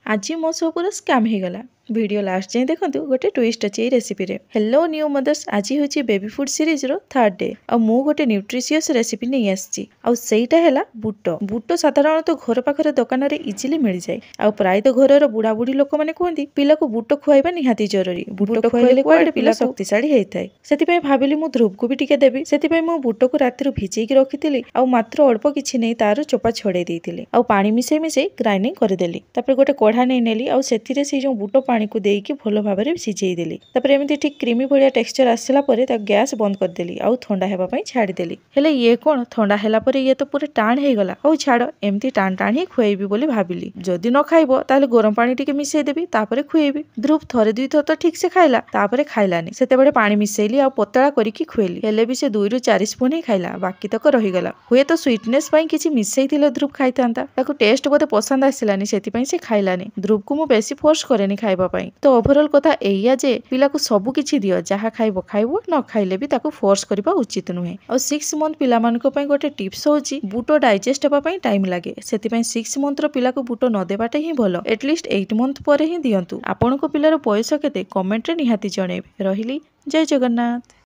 आज मो सब पूरा स्कैम हो गला। वीडियो लास्ट जाए देखो गोटे ट्विस्ट अच्छे ये रेसिपी रे। हेलो न्यू मदर्स, आज हूँ बेबी फूड सीरीज रो थर्ड डे। और मु गोटे न्यूट्रिशियस रेसिपी नहीं आईटा है बुट। बुट साधारण तो घर पाखे दुकान में इजिली मिल जाए। आ प्राय तो घर बुढ़ा बुढ़ी लोक मैंने कहते पिला को बुट खुआइबा निहाती जरूरी। बुट खुआइले कुआडे पिला शक्तिशाली होता है। से भाविली मु ध्रुव को भी टिके देवी। से मु बुट को राति भिजेकी रखी मात्र अल्प किछि नहीं तार चोपा छड़े देती आ पानी मिसई मिसई ग्राइंडिंग करदेली। गोटे कढ़ा नहीं नेली आ सेथिरे से जो बुट पानी को देकी भल भाव में सिझेई देली। एमती ठीक क्रीमी भलिया टेक्सचर आसला परे गैस बंद करदेली आ ठंडा हेबा पई छाड़ीदेली। हेले ये कौन ठंडा हेला परे ये तो पूरा टाण हो गला। और छाड़ एमती टाण टाण ही खुएबी बोली भाविली। जदि न खाइबो ताले गरम पानी टिके मिसई देबी तापरे खुएबी। ध्रुव थरे दुई थर तो ठीक से खाइला तापरे खाइलानी। सेतेबेले पानी मिसैली आ पतला करिकी खुएली। हेले भी से 2 ରୁ 4 स्पून ही खाइला, बाकी तक रहीगला। हुए तो स्वीटनेस पई किछि मिसैथिले ध्रुव खाइतांता। ताको टेस्ट बोधे पसंद आसिलानी, सेति पई से खाइलानी। ध्रुव को मु बेसी फोर्स करेनी खाइबा पई। तो ओवरऑल कथा एइया जे पिला को सब किछि दियो, जहा खाइबो खाइबो, न खाइले भी ताको फोर्स करबा उचित नुहे। और 6 मंथ पिला मानको पई गोटे टिप्स होची बुट डाइजेस्ट हेबा पई टाइम लागे। सेति पई 6 मंथ रो पिला को बुट न देबाटे ही भलो। एटलिस्ट 8 मंथ परे ही दियंतु। आपनको पिलार बयस केते कमेंट रे निहाती जणेबे। रहिली, जय जगन्नाथ।